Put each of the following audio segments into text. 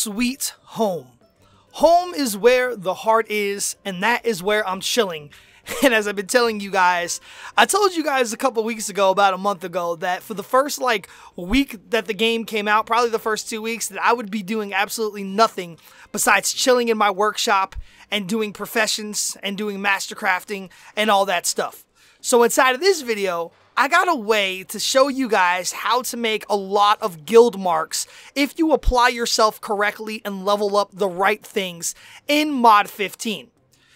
sweet home. Home is where the heart is, and that is where I'm chilling. And as I've been telling you guys, I told you guys a couple weeks ago, about a month ago, that for the first week that the game came out, probably the first 2 weeks, that I would be doing absolutely nothing besides chilling in my workshop and doing professions and doing mastercrafting and all that stuff. So inside of this video, I got a way to show you guys how to make a lot of guild marks if you apply yourself correctly and level up the right things in Mod 15.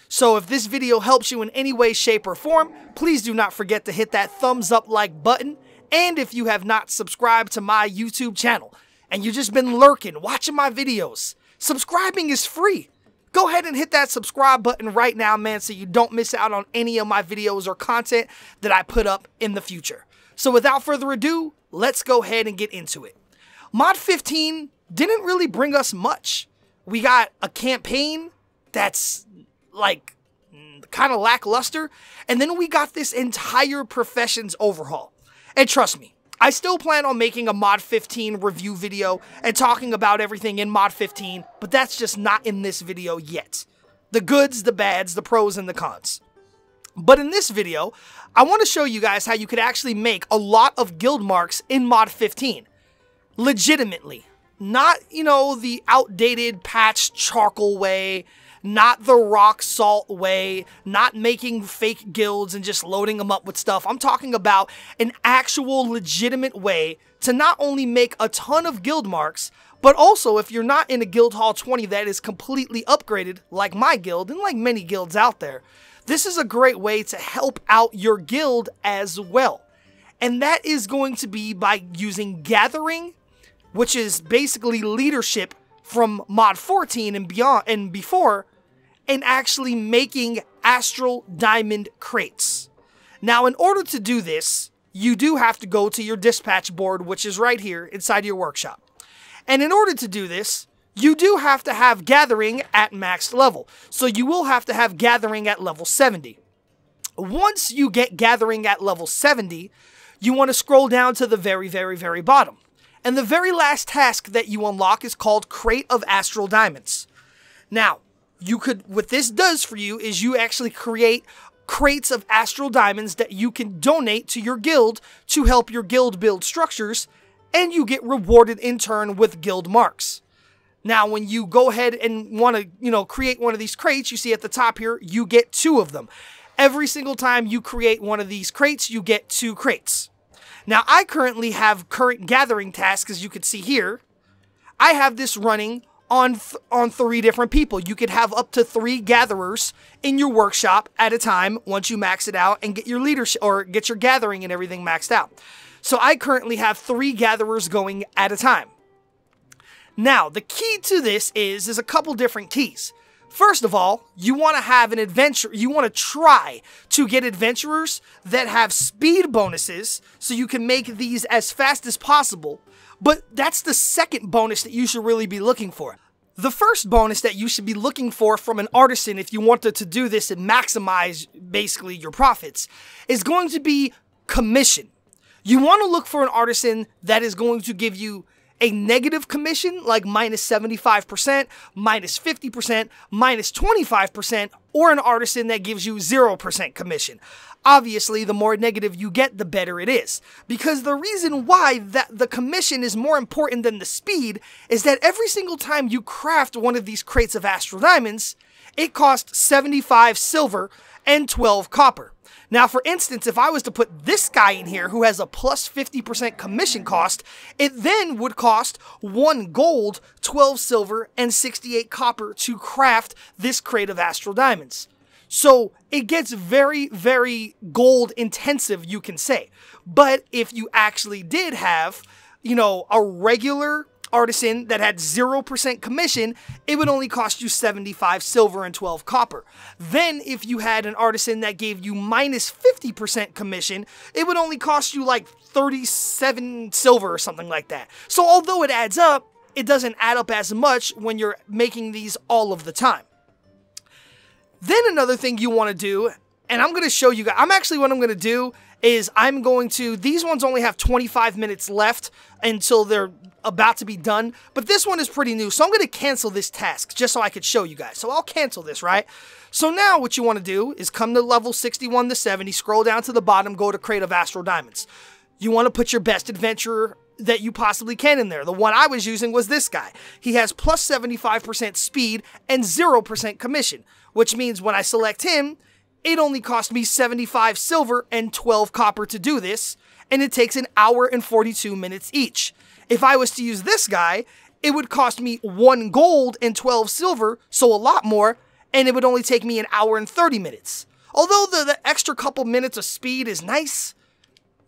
So if this video helps you in any way, shape, or form, please do not forget to hit that thumbs up like button. And if you have not subscribed to my YouTube channel and you've just been lurking, watching my videos, subscribing is free. Go ahead and hit that subscribe button right now, man, so you don't miss out on any of my videos or content that I put up in the future. So without further ado, let's go ahead and get into it. Mod 15 didn't really bring us much. We got a campaign that's like kind of lackluster, and then we got this entire professions overhaul. And trust me, I still plan on making a Mod 15 review video and talking about everything in Mod 15, but that's just not in this video yet. The goods, the bads, the pros, and the cons. But in this video, I want to show you guys how you could actually make a lot of guild marks in Mod 15. Legitimately. Not, the outdated patch charcoal way, not the rock salt way, not making fake guilds and just loading them up with stuff. I'm talking about an actual legitimate way to not only make a ton of guild marks, but also if you're not in a Guild Hall 20 that is completely upgraded, like my guild and like many guilds out there, this is a great way to help out your guild as well. And that is going to be by using gathering, which is basically leadership from Mod 14 and beyond and before, and actually making Astral diamond crates. Now, in order to do this, you do have to go to your dispatch board, which is right here inside your workshop. And in order to do this, you do have to have gathering at max level. So you will have to have gathering at level 70. Once you get gathering at level 70, you want to scroll down to the very, very, very bottom. And the very last task that you unlock is called Crate of Astral Diamonds. Now, what this does for you is you actually create crates of Astral Diamonds that you can donate to your guild to help your guild build structures, and you get rewarded in turn with guild marks. Now, when you go ahead and want to, create one of these crates, you see at the top here, you get 2 of them. Every single time you create one of these crates, you get 2 crates. Now, I currently have current gathering tasks, as you can see here. I have this running on 3 different people. You could have up to 3 gatherers in your workshop at a time once you max it out and get your leadership or get your gathering and everything maxed out. So I currently have 3 gatherers going at a time. Now, the key to this is a couple different keys. First of all, you want to have an adventure. You want to try to get adventurers that have speed bonuses so you can make these as fast as possible. But that's the second bonus that you should really be looking for. The first bonus that you should be looking for from an artisan if you wanted to do this and maximize basically your profits is going to be commission. You want to look for an artisan that is going to give you a negative commission, like minus 75%, minus 50%, minus 25%, or an artisan that gives you 0% commission. Obviously, the more negative you get, the better it is. Because the reason why the commission is more important than the speed is that every single time you craft one of these crates of Astral Diamonds, it costs 75 silver and 12 copper. Now, for instance, if I was to put this guy in here who has a plus 50% commission cost, it then would cost 1 gold, 12 silver, and 68 copper to craft this crate of Astral Diamonds. So it gets very, very gold intensive, you can say. But if you actually did have, a regular artisan that had 0% commission, it would only cost you 75 silver and 12 copper. Then if you had an artisan that gave you minus 50% commission, it would only cost you like 37 silver or something like that. So although it adds up, it doesn't add up as much when you're making these all of the time. Then another thing you want to do, and I'm going to show you guys, what I'm going to do is I'm going to, these ones only have 25 minutes left until they're about to be done, but this one is pretty new, so I'm going to cancel this task just so I could show you guys. So I'll cancel this, right? So now what you want to do is come to level 61 to 70, scroll down to the bottom, go to Crate of Astral Diamonds. You want to put your best adventurer that you possibly can in there. The one I was using was this guy. He has plus 75% speed and 0% commission, which means when I select him, it only cost me 75 silver and 12 copper to do this, and it takes an hour and 42 minutes each. If I was to use this guy, it would cost me 1 gold and 12 silver, so a lot more, and it would only take me an hour and 30 minutes. Although the extra couple minutes of speed is nice,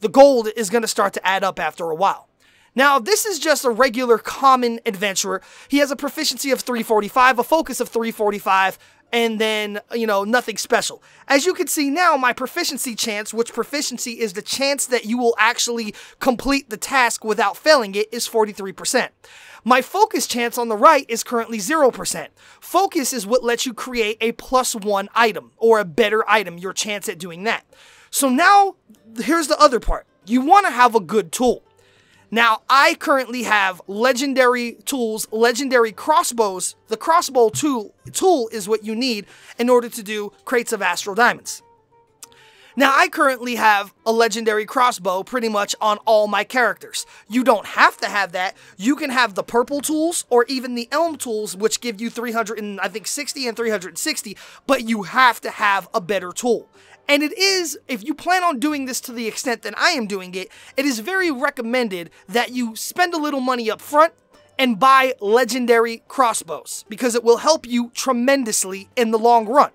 the gold is going to start to add up after a while. Now, this is just a regular common adventurer. He has a proficiency of 345, a focus of 345, and then, you know, nothing special. As you can see now, my proficiency chance, which proficiency is the chance that you will actually complete the task without failing it, is 43%. My focus chance on the right is currently 0%. Focus is what lets you create a +1 item, or a better item, your chance at doing that. So now, here's the other part. You want to have a good tool. Now, I currently have legendary tools, legendary crossbows. The crossbow tool is what you need in order to do Crates of Astral Diamonds. Now, I currently have a legendary crossbow pretty much on all my characters. You don't have to have that. You can have the purple tools or even the elm tools, which give you 360 and 360, but you have to have a better tool. And it is, if you plan on doing this to the extent that I am doing it, it is very recommended that you spend a little money up front and buy legendary crossbows, because it will help you tremendously in the long run.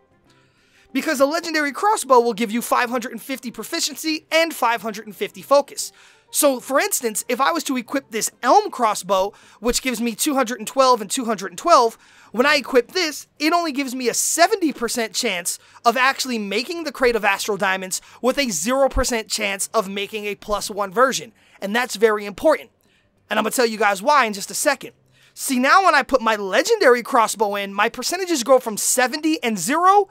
Because a legendary crossbow will give you 550 proficiency and 550 focus. So, for instance, if I was to equip this elm crossbow, which gives me 212 and 212, when I equip this, it only gives me a 70% chance of actually making the Crate of Astral Diamonds with a 0% chance of making a +1 version. And that's very important. And I'm going to tell you guys why in just a second. See, now when I put my legendary crossbow in, my percentages go from 70 and 0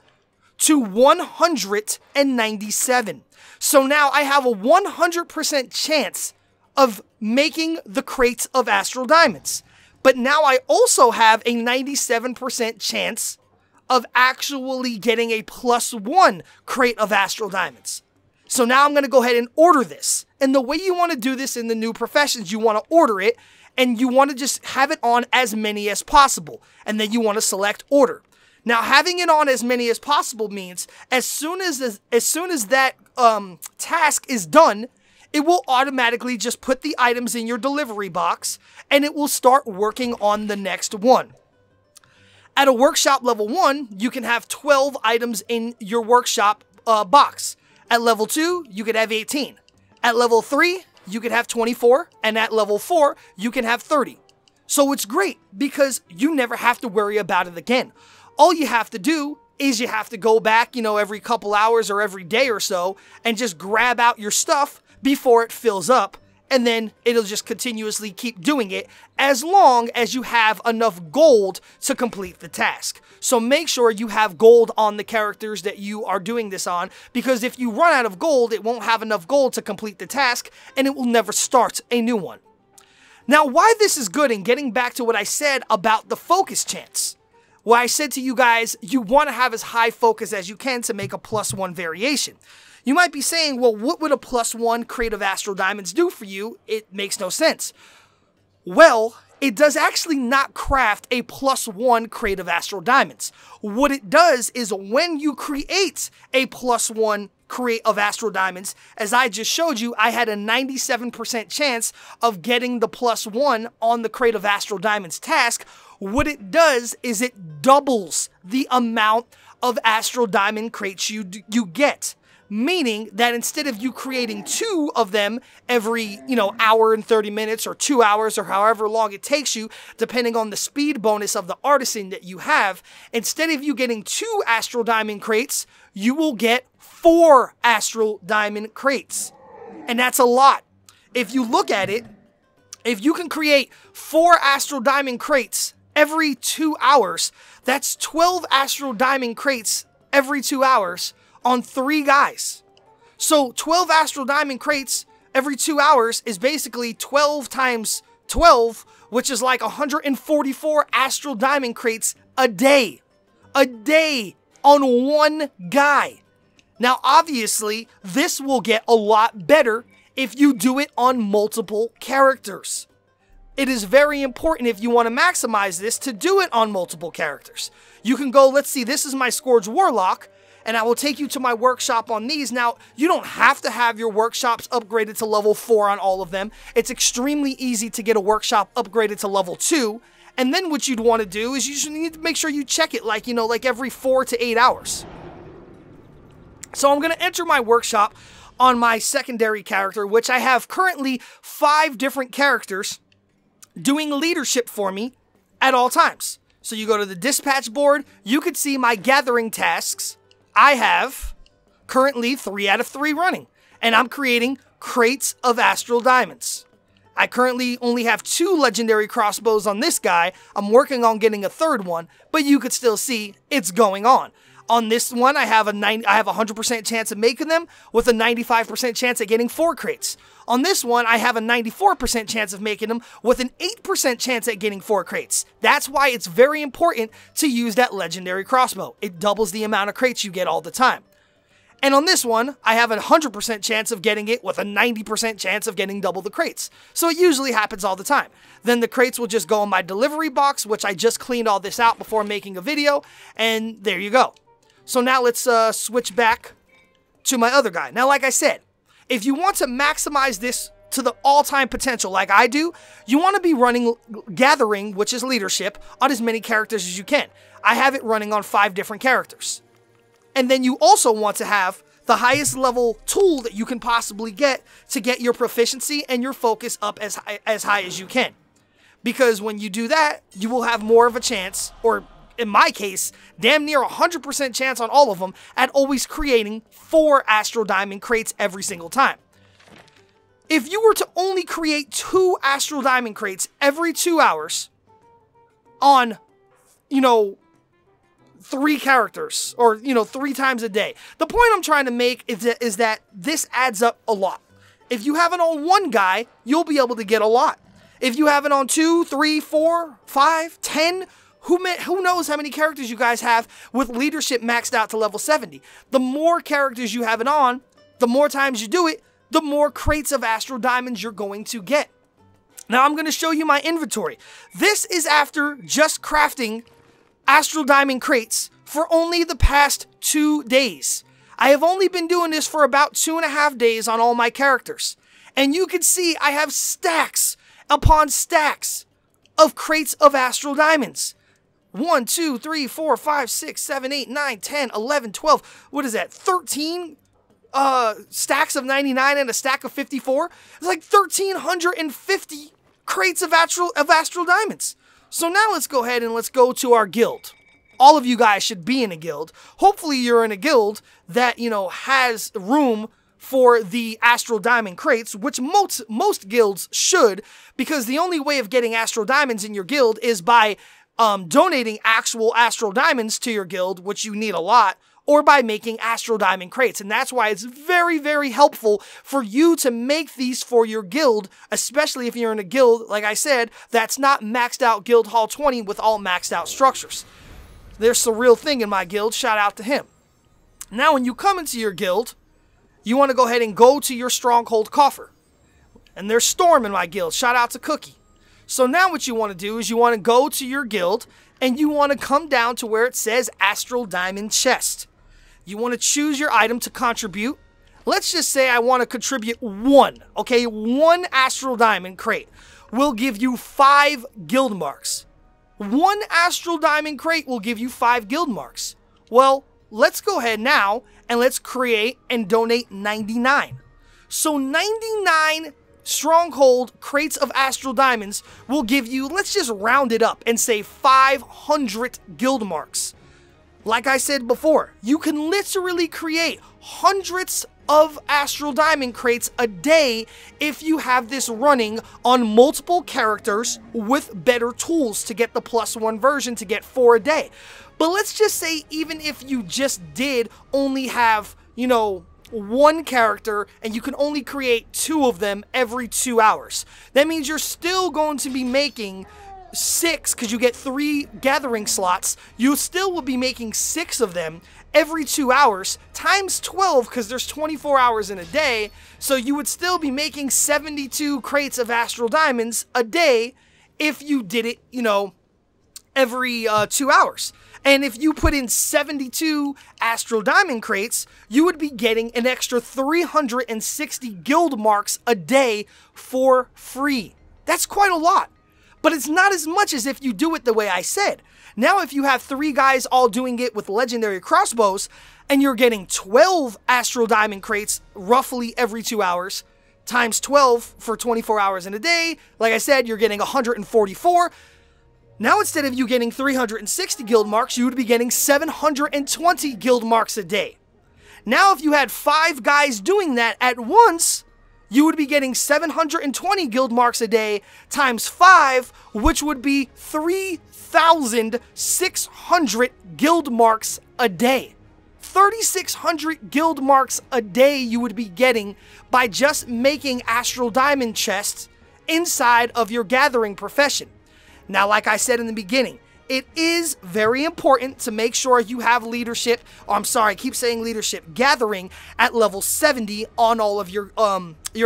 to 197. So now I have a 100% chance of making the Crates of Astral Diamonds. But now I also have a 97% chance of actually getting a +1 Crate of Astral Diamonds. So now I'm going to go ahead and order this. And the way you want to do this in the new professions, you want to order it, and you want to just have it on as many as possible. And then you want to select order. Now, having it on as many as possible means as soon as that task is done, it will automatically just put the items in your delivery box, and it will start working on the next one. At a workshop level 1, you can have 12 items in your workshop box. At level 2, you could have 18. At level 3, you could have 24, and at level 4, you can have 30. So it's great because you never have to worry about it again. All you have to do is you have to go back, you know, every couple hours or every day or so and just grab out your stuff before it fills up, and then it'll just continuously keep doing it as long as you have enough gold to complete the task. So make sure you have gold on the characters that you are doing this on, because if you run out of gold, it won't have enough gold to complete the task, and it will never start a new one. Now, why this is good, and getting back to what I said about the focus chance. Well, I said to you guys, you want to have as high focus as you can to make a +1 variation. You might be saying, well, what would a +1 Crate of Astral Diamonds do for you? It makes no sense. Well, it does actually not craft a +1 Crate of Astral Diamonds. What it does is when you create a +1 Crate of Astral Diamonds, as I just showed you, I had a 97% chance of getting the +1 on the Crate of Astral Diamonds task. What it does is it doubles the amount of Astral Diamond crates you get. Meaning that instead of you creating 2 of them every, hour and 30 minutes or 2 hours or however long it takes you, depending on the speed bonus of the artisan that you have, instead of you getting 2 Astral Diamond crates, you will get 4 Astral Diamond crates. And that's a lot. If you look at it, if you can create 4 Astral Diamond crates every 2 hours, that's 12 Astral Diamond crates every 2 hours on 3 guys. So 12 Astral Diamond crates every 2 hours is basically 12 times 12, which is like 144 Astral Diamond crates a day. A day on one guy. Now, obviously, this will get a lot better if you do it on multiple characters. It is very important if you want to maximize this to do it on multiple characters. You can go, let's see, this is my Scourge Warlock, and I will take you to my workshop on these. Now, you don't have to have your workshops upgraded to level 4 on all of them. It's extremely easy to get a workshop upgraded to level 2. And then what you'd want to do is you should need to make sure you check it like, like every 4 to 8 hours. So I'm going to enter my workshop on my secondary character, which I have currently 5 different characters doing leadership for me at all times. So you go to the dispatch board, you could see my gathering tasks. I have currently 3 out of 3 running, and I'm creating crates of Astral Diamonds. I currently only have 2 legendary crossbows on this guy. I'm working on getting a 3rd one, but you could still see it's going on. On this one, I have a 100% chance of making them with a 95% chance of getting 4 crates. On this one, I have a 94% chance of making them with an 8% chance at getting 4 crates. That's why it's very important to use that legendary crossbow. It doubles the amount of crates you get all the time. And on this one, I have a 100% chance of getting it with a 90% chance of getting double the crates. So it usually happens all the time. Then the crates will just go in my delivery box, which I just cleaned all this out before making a video, and there you go. So now let's switch back to my other guy. Now, like I said, if you want to maximize this to the all-time potential like I do, you want to be running Gathering, which is leadership, on as many characters as you can. I have it running on 5 different characters. And then you also want to have the highest level tool that you can possibly get to get your proficiency and your focus up as high as you can. Because when you do that, you will have more of a chance, or in my case, damn near 100% chance on all of them, at always creating 4 Astral Diamond crates every single time. If you were to only create 2 Astral Diamond crates every 2 hours on, 3 characters, or, 3 times a day. The point I'm trying to make is that this adds up a lot. If you have it on 1 guy, you'll be able to get a lot. If you have it on 2, 3, 4, 5, 10, who knows how many characters you guys have with leadership maxed out to level 70. The more characters you have it on, the more times you do it, the more crates of Astral Diamonds you're going to get. Now I'm going to show you my inventory. This is after just crafting Astral Diamond crates for only the past 2 days. I have only been doing this for about 2.5 days on all my characters. And you can see I have stacks upon stacks of crates of Astral Diamonds. 1, 2, 3, 4, 5, 6, 7, 8, 9, 10, 11, 12. What is that? 13 stacks of 99 and a stack of 54. It's like 1,350 crates of Astral Diamonds. So now let's go ahead and let's go to our guild. All of you guys should be in a guild. Hopefully you're in a guild that, has room for the Astral Diamond crates, which most guilds should, because the only way of getting Astral Diamonds in your guild is by donating actual Astral Diamonds to your guild, which you need a lot, or by making Astral Diamond crates. And that's why it's very, very helpful for you to make these for your guild, especially if you're in a guild, like I said, that's not maxed out Guild Hall 20 with all maxed out structures. There's a real thing in my guild. Shout out to him. Now, when you come into your guild, you want to go ahead and go to your Stronghold Coffer. And there's Storm in my guild. Shout out to Cookie. So now what you want to do is you want to go to your guild and you want to come down to where it says Astral Diamond Chest. You want to choose your item to contribute. Let's just say I want to contribute 1, okay? 1 Astral Diamond crate will give you 5 guild marks. 1 Astral Diamond crate will give you 5 guild marks. Well, let's go ahead now and let's create and donate 99. So 99 Stronghold crates of Astral Diamonds will give you, let's just round it up and say 500 guild marks. Like I said before, you can literally create hundreds of Astral Diamond crates a day if you have this running on multiple characters with better tools to get the +1 version to get 4 a day. But let's just say even if you just did only have, one character, and you can only create 2 of them every 2 hours. That means you're still going to be making 6, because you get 3 gathering slots. You still will be making 6 of them every 2 hours, times 12, because there's 24 hours in a day. So you would still be making 72 crates of Astral Diamonds a day if you did it, you know, every 2 hours. And if you put in 72 Astral Diamond crates, you would be getting an extra 360 guild marks a day for free. That's quite a lot. But it's not as much as if you do it the way I said. Now, if you have 3 guys all doing it with legendary crossbows, and you're getting 12 Astral Diamond crates roughly every 2 hours, times 12 for 24 hours in a day, like I said, you're getting 144. Now, instead of you getting 360 guild marks, you would be getting 720 guild marks a day. Now, if you had 5 guys doing that at once, you would be getting 720 guild marks a day times 5, which would be 3,600 guild marks a day. 3,600 guild marks a day you would be getting by just making Astral Diamond chests inside of your gathering profession. Now, like I said in the beginning, it is very important to make sure you have leadership, or I'm sorry, I keep saying leadership, gathering at level 70 on all of your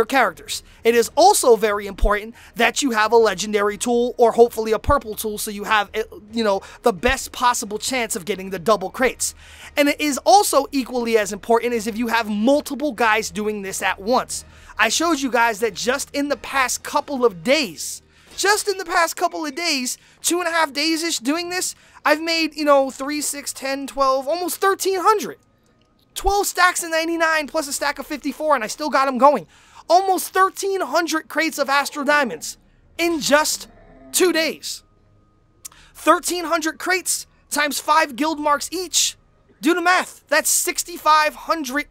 characters. It is also very important that you have a legendary tool, or hopefully a purple tool, so you have, you know, the best possible chance of getting the double crates. And it is also equally as important as if you have multiple guys doing this at once. I showed you guys that just in the past couple of days, 2.5 days-ish doing this, I've made, you know, 3, 6, 10, 12, almost 1,300. 12 stacks of 99 plus a stack of 54, and I still got them going. Almost 1,300 crates of Astral Diamonds in just 2 days. 1,300 crates times 5 guild marks each. Do the math. That's 6,500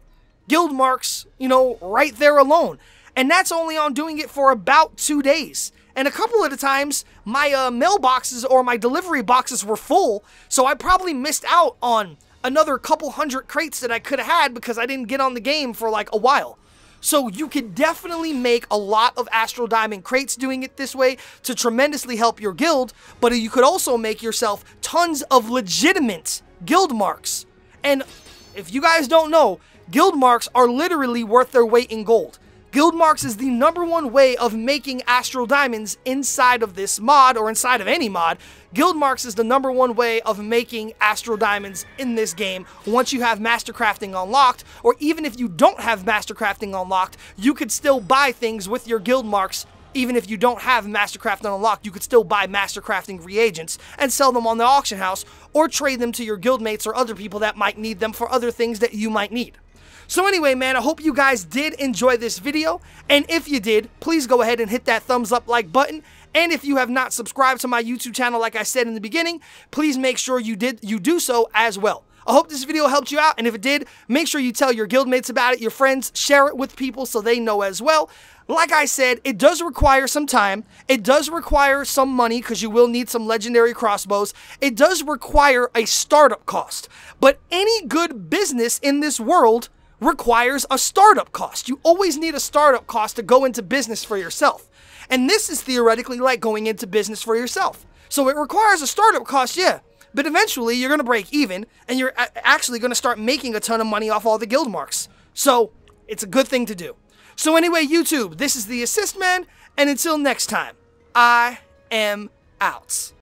guild marks, you know, right there alone. And that's only on doing it for about 2 days. And a couple of the times, my mailboxes or my delivery boxes were full, so I probably missed out on another couple hundred crates that I could have had because I didn't get on the game for like a while. So you could definitely make a lot of Astral Diamond crates doing it this way to tremendously help your guild, but you could also make yourself tons of legitimate guild marks. And if you guys don't know, guild marks are literally worth their weight in gold. Guild marks is the #1 way of making Astral Diamonds inside of this mod, or inside of any mod. Guild marks is the #1 way of making Astral Diamonds in this game once you have Master Crafting unlocked, or even if you don't have Master Crafting unlocked, you could still buy things with your guild marks. Even if you don't have Master Crafting unlocked, you could still buy Master Crafting reagents and sell them on the auction house, or trade them to your guildmates or other people that might need them for other things that you might need. So anyway, man, I hope you guys did enjoy this video, and if you did, please go ahead and hit that thumbs up like button, and if you have not subscribed to my YouTube channel like I said in the beginning, please make sure you do so as well. I hope this video helped you out, and if it did, make sure you tell your guildmates about it, your friends, share it with people so they know as well. Like I said, it does require some time. It does require some money because you will need some legendary crossbows. It does require a startup cost, but any good business in this world requires a startup cost. You always need a startup cost to go into business for yourself. And this is theoretically like going into business for yourself. So it requires a startup cost, yeah. But eventually you're going to break even and you're actually going to start making a ton of money off all the guild marks. So it's a good thing to do. So anyway, YouTube, this is the Assist Man. And until next time, I am out.